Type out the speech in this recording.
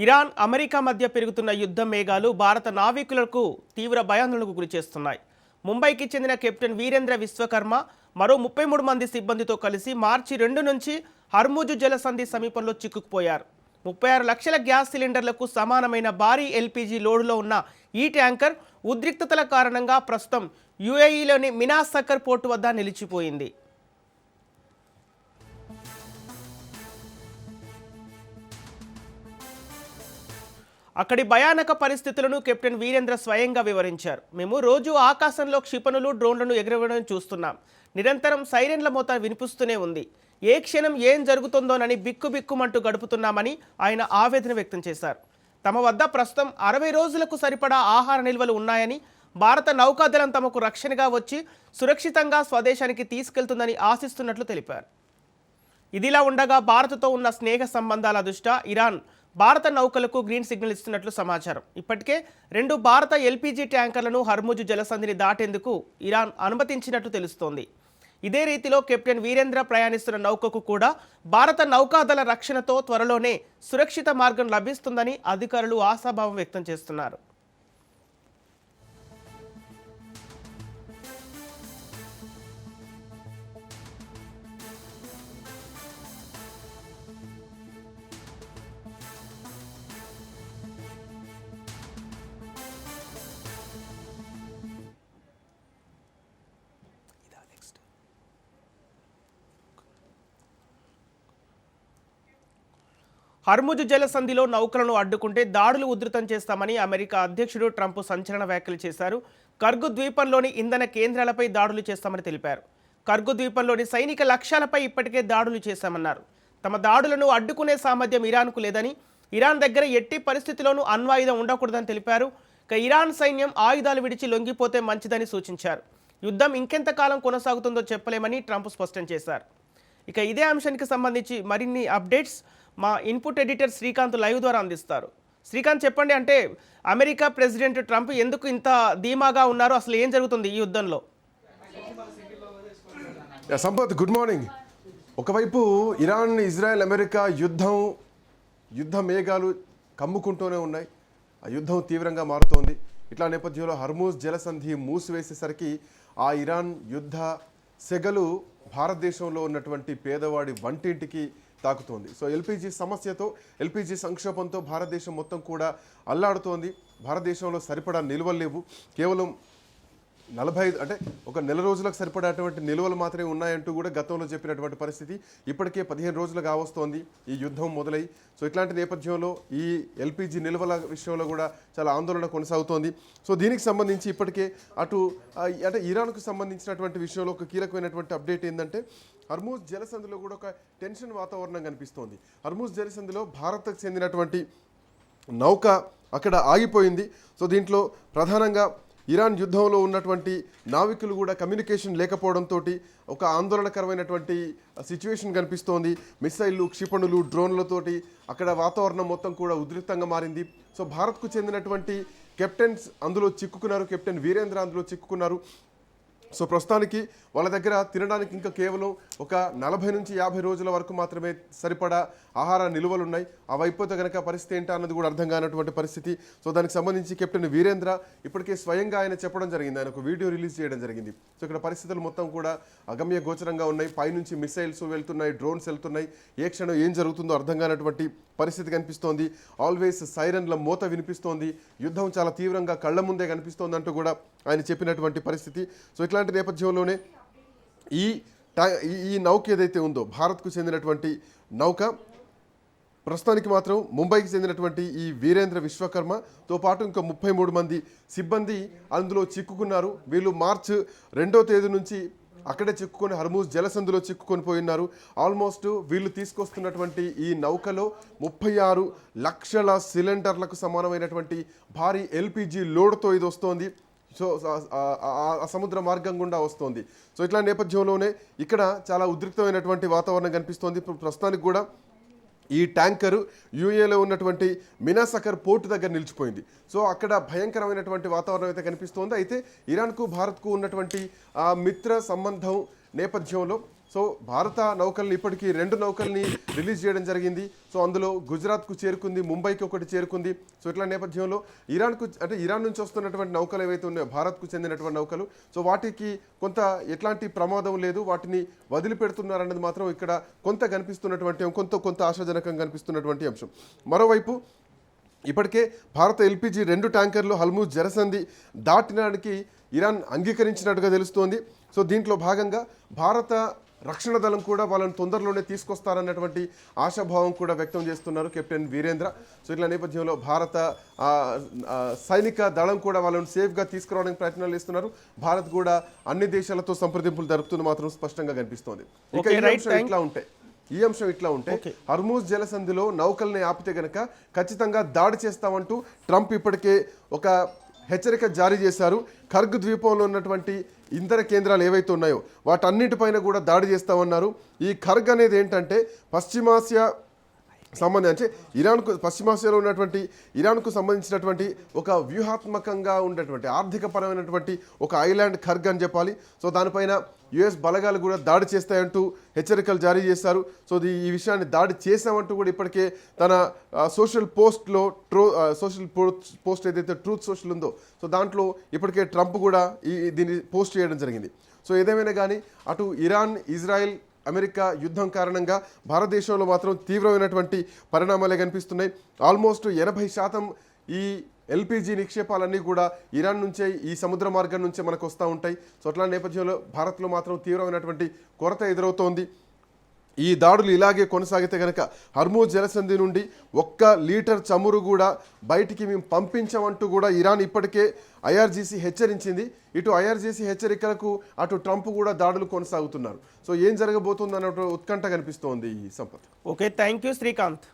Iran America మధ్య పెరుగుతున్న యుద్ధ మేఘాలు భారత నావికులకు తీవ్ర భయాందోళనకు గురిచేస్తున్నాయి. ముంబైకి చెందిన కెప్టెన్ వీరేంద్ర విశ్వకర్మ మరో 33 మంది సిబ్బందితో కలిసి మార్చి 2 నుంచి హర్ముజ్ జలసంధి సమీపంలో చిక్కుకుపోయారు. 36 లక్షల గ్యాస్ సిలిండర్లకు సమానమైన భారీ ఎల్పీజీ లోడులో ఉన్న ఈ ట్యాంకర్ ఉద్రిక్తతల కారణంగా ప్రస్తుతం యుఏఈలోని మినా సకర్ పోర్టు వద్ద నిలిచిపోయింది. అక్కడి భయానక పరిస్థితులను కెప్టెన్ వీరేంద్ర స్వయంగా వివరించారు. మేము రోజు ఆకాశంలో క్షిపణులు, డ్రోన్లను ఎగరవేయడం చూస్తున్నాం. నిరంతరం సైరన్ల మోత వినిపిస్తూనే ఉంది. ఏ క్షణం ఏం జరుగుతుందోనని బిక్కుబిక్కుమంటూ గడుపుతున్నామని ఆయన ఆవేదన వ్యక్తం చేశారు. తమ వద్ద ప్రస్తుతం 60 రోజులకు సరిపడా ఆహార నిల్వలు ఉన్నాయని, భారత నౌకాదళం తమకు రక్షణగా వచ్చి సురక్షితంగా స్వదేశానికి తీసుకెళ్తుందని ఆశిస్తున్నట్లు తెలిపారు. ఇదిలా ఉండగా భారత్తో ఉన్న స్నేహ సంబంధాల దృష్ట్యా ఇరాన్ భారత నౌకలకు గ్రీన్ సిగ్నల్ ఇస్తున్నట్లు సమాచారం. ఇప్పటికే 2 భారత ఎల్పీజీ ట్యాంకర్లను హర్ముజ్ జలసంధిని దాటేందుకు ఇరాన్ అనుమతించినట్టు తెలుస్తోంది. ఇదే రీతిలో కెప్టెన్ వీరేంద్ర ప్రయాణిస్తున్న నౌకకు కూడా భారత నౌకాదళ రక్షణతో త్వరలోనే సురక్షిత మార్గం లభిస్తుందని అధికారులు ఆశాభావం వ్యక్తం చేస్తున్నారు. హర్ముజ్ జలసంధిలో నౌకలను అడ్డుకుంటే దాడులు ఉధృతం చేస్తామని అమెరికా అధ్యక్షుడు ట్రంప్ సంచలన వ్యాఖ్యలు చేశారు. కర్గు ద్వీపంలోని ఇంధన కేంద్రాలపై దాడులు చేస్తామని తెలిపారు. కర్గు ద్వీపంలోని సైనిక లక్ష్యాలపై ఇప్పటికే దాడులు చేశామన్నారు. తమ దాడులను అడ్డుకునే సామర్థ్యం ఇరాన్కు లేదని, ఇరాన్ దగ్గర ఎట్టి పరిస్థితిలోనూ అణ్వాయుధం ఉండకూడదని తెలిపారు. ఇక ఇరాన్ సైన్యం ఆయుధాలు విడిచి లొంగిపోతే మంచిదని సూచించారు. యుద్ధం ఇంకెంతకాలం కొనసాగుతుందో చెప్పలేమని ట్రంప్ స్పష్టం చేశారు. ఇక ఇదే అంశానికి సంబంధించి మరిన్ని అప్డేట్స్ మా ఇన్పుట్ ఎడిటర్ శ్రీకాంత్ లైవ్ ద్వారా అందిస్తారు. శ్రీకాంత్, చెప్పండి, అంటే అమెరికా ప్రెసిడెంట్ ట్రంప్ ఎందుకు ఇంత ధీమాగా ఉన్నారు? అసలు ఏం జరుగుతుంది ఈ యుద్ధంలో? Sampath, good morning. ఒకవైపు ఇరాన్, ఇజ్రాయెల్, అమెరికా యుద్ధ మేఘాలు కమ్ముకుంటూనే ఉన్నాయి. ఆ యుద్ధం తీవ్రంగా మారుతోంది. ఇట్లా నేపథ్యంలో హర్ముజ్ జలసంధి మూసివేసేసరికి ఆ ఇరాన్ యుద్ధ సెగలు భారతదేశంలో ఉన్నటువంటి పేదవాడి వంటింటికి తాకుతోంది. సో ఎల్పీజీ సమస్యతో, ఎల్పీజీ సంక్షోభంతో భారతదేశం మొత్తం కూడా అల్లాడుతోంది. భారతదేశంలో సరిపడా నిల్వలు లేవు. కేవలం 45 అంటే ఒక నెల రోజులకు సరిపడేటువంటి నిల్వలు మాత్రమే ఉన్నాయంటూ కూడా గతంలో చెప్పినటువంటి పరిస్థితి. ఇప్పటికే 15 రోజులు కావస్తోంది ఈ యుద్ధం మొదలై. సో ఇట్లాంటి నేపథ్యంలో ఈ ఎల్పీజీ నిల్వల విషయంలో కూడా చాలా ఆందోళన కొనసాగుతోంది. సో దీనికి సంబంధించి ఇప్పటికే అంటే ఇరాన్కు సంబంధించినటువంటి విషయంలో ఒక కీలకమైనటువంటి అప్డేట్ ఏంటంటే, హర్ముజ్ జలసంధిలో కూడా ఒక టెన్షన్ వాతావరణం కనిపిస్తోంది. హర్ముజ్ జలసంధిలో భారత్కు చెందినటువంటి నౌక అక్కడ ఆగిపోయింది. సో దీంట్లో ప్రధానంగా ఇరాన్ యుద్ధంలో ఉన్నటువంటి నావికులు కూడా కమ్యూనికేషన్ లేకపోవడంతో ఒక ఆందోళనకరమైనటువంటి సిచ్యువేషన్ కనిపిస్తోంది. మిసైళ్ళు, క్షిపణులు, డ్రోన్లతోటి అక్కడ వాతావరణం మొత్తం కూడా ఉద్రిక్తంగా మారింది. సో భారత్కు చెందినటువంటి కెప్టెన్స్ అందులో చిక్కుకున్నారు. కెప్టెన్ వీరేంద్ర అందులో చిక్కుకున్నారు. సో ప్రస్తుతానికి వాళ్ళ దగ్గర తినడానికి ఇంకా కేవలం ఒక 40 నుంచి 50 రోజుల వరకు మాత్రమే సరిపడా ఆహార నిల్వలు ఉన్నాయి. అవి అయిపోతే కనుక పరిస్థితి ఏంటా అన్నది కూడా అర్థం కానటువంటి పరిస్థితి. సో దానికి సంబంధించి కెప్టెన్ వీరేంద్ర ఇప్పటికే స్వయంగా ఆయన చెప్పడం జరిగింది. ఆయన ఒక వీడియో రిలీజ్ చేయడం జరిగింది. సో ఇక్కడ పరిస్థితులు మొత్తం కూడా అగమ్య గోచరంగా ఉన్నాయి. పైనుంచి మిసైల్స్ వెళ్తున్నాయి, డ్రోన్స్ వెళ్తున్నాయి. ఏ క్షణం ఏం జరుగుతుందో అర్థం కానటువంటి పరిస్థితి కనిపిస్తోంది. ఆల్వేస్ సైరన్ల మోత వినిపిస్తోంది. యుద్ధం చాలా తీవ్రంగా కళ్ల ముందే కనిపిస్తోంది అంటూ కూడా ఆయన చెప్పినటువంటి పరిస్థితి. సో ఇట్లాంటి నేపథ్యంలోనే ఈ నౌక ఏదైతే ఉందో, భారత్కు చెందినటువంటి నౌక, ప్రస్తుతానికి మాత్రం ముంబైకి చెందినటువంటి ఈ వీరేంద్ర విశ్వకర్మతో పాటు ఇంకా 33 మంది సిబ్బంది అందులో చిక్కుకున్నారు. వీళ్ళు మార్చి 2వ తేదీ నుంచి అక్కడే చిక్కుకొని హర్ముజ్ జలసంధిలో చిక్కుకొని పోయినారు. ఆల్మోస్ట్ వీళ్ళు తీసుకొస్తున్నటువంటి ఈ నౌకలో 36 లక్షల సిలిండర్లకు సమానమైనటువంటి భారీ ఎల్పీజీ లోడ్తో ఇది వస్తోంది. సో సముద్ర మార్గం గుండా వస్తోంది. సో ఇట్లా నేపథ్యంలోనే ఇక్కడ చాలా ఉద్రిక్తమైనటువంటి వాతావరణం కనిపిస్తోంది. ప్రస్తుతానికి కూడా ఈ ట్యాంకరు యూఏలో ఉన్నటువంటి మినా సకర్ పోర్టు దగ్గర నిలిచిపోయింది. సో అక్కడ భయంకరమైనటువంటి వాతావరణం అయితే కనిపిస్తోంది. అయితే ఇరాన్కు భారత్కు ఉన్నటువంటి మిత్ర సంబంధం నేపథ్యంలో సో భారత నౌకల్ని ఇప్పటికీ 2 నౌకల్ని రిలీజ్ చేయడం జరిగింది. సో అందులో గుజరాత్కు చేరుకుంది, ముంబైకి ఒకటి చేరుకుంది. సో ఇట్లా నేపథ్యంలో ఇరాన్ నుంచి వస్తున్నటువంటి నౌకలు ఏవైతే ఉన్నాయో భారత్కు చెందినటువంటి నౌకలు, సో వాటికి కొంత ఎట్లాంటి ప్రమాదం లేదు, వాటిని వదిలిపెడుతున్నారన్నది మాత్రం ఇక్కడ కొంత కనిపిస్తున్నటువంటి కొంత ఆశాజనకంగా కనిపిస్తున్నటువంటి అంశం. మరోవైపు ఇప్పటికే భారత ఎల్పిజి 2 ట్యాంకర్లు హల్మూజ్ జలసంధి దాటినానికి ఇరాన్ అంగీకరించినట్టుగా తెలుస్తోంది. సో దీంట్లో భాగంగా భారత రక్షణ దళం కూడా వాళ్ళని తొందరలోనే తీసుకొస్తారన్నటువంటి ఆశాభావం కూడా వ్యక్తం చేస్తున్నారు కెప్టెన్ వీరేంద్ర. సో ఇట్లా నేపథ్యంలో భారత సైనిక దళం కూడా వాళ్ళని సేఫ్గా తీసుకురావడానికి ప్రయత్నాలు చేస్తున్నారు. భారత్ కూడా అన్ని దేశాలతో సంప్రదింపులు జరుపుతున్న మాత్రం స్పష్టంగా కనిపిస్తోంది. ఇక ఈ అంశం ఇట్లా ఉంటే హర్మూజ్ జలసంధిలో నౌకల్ని ఆపితే గనక ఖచ్చితంగా దాడి చేస్తామంటూ ట్రంప్ ఇప్పటికే ఒక హెచ్చరిక జారీ చేశారు. ఖర్గ్ ద్వీపంలో ఉన్నటువంటి ఇంధన కేంద్రాలు ఏవైతే ఉన్నాయో వాటన్నిటిపైన కూడా దాడి చేస్తామన్నారు. ఈ ఖర్గ్ అనేది ఏంటంటే పశ్చిమాసియా సంబంధించి పశ్చిమాసియాలో ఉన్నటువంటి ఇరాన్కు సంబంధించినటువంటి ఒక వ్యూహాత్మకంగా ఉన్నటువంటి ఆర్థికపరమైనటువంటి ఒక ఐలాండ్ ఖర్గ్ అని చెప్పాలి. సో దానిపైన యుఎస్ బలగాలు కూడా దాడి చేస్తాయంటూ హెచ్చరికలు జారీ చేశారు. సో ఈ విషయాన్ని దాడి చేశామంటూ కూడా ఇప్పటికే తన సోషల్ పోస్ట్ ఏదైతే ట్రూత్ సోషల్ ఉందో సో దాంట్లో ఇప్పటికే ట్రంప్ కూడా దీన్ని పోస్ట్ చేయడం జరిగింది. సో ఏదేమైనా కానీ అటు ఇరాన్, ఇజ్రాయెల్, అమెరికా యుద్ధం కారణంగా భారతదేశంలో మాత్రం తీవ్రమైనటువంటి పరిణామాలే కనిపిస్తున్నాయి. ఆల్మోస్ట్ 80% ఈ ఎల్పిజి నిక్షేపాలన్నీ కూడా ఇరాన్ నుంచే, ఈ సముద్ర మార్గం నుంచే మనకు వస్తూ ఉంటాయి. సో అట్లా నేపథ్యంలో భారత్లో మాత్రం తీవ్రమైనటువంటి కొరత ఎదురవుతోంది. ఈ దాడులు ఇలాగే కొనసాగితే కనుక హర్మూజ్ జలసంధి నుండి 1 లీటర్ చమురు కూడా బయటికి మేము పంపించమంటూ కూడా ఇరాన్ ఇప్పటికే ఐఆర్జీసీ హెచ్చరించింది. ఇటు ఐఆర్జీసీ హెచ్చరికలకు అటు ట్రంప్ కూడా దాడులు కొనసాగుతున్నారు. సో ఏం జరగబోతుందన్న ఉత్కంఠ కనిపిస్తోంది ఈ Sampath. Okay, thank you Srikanth.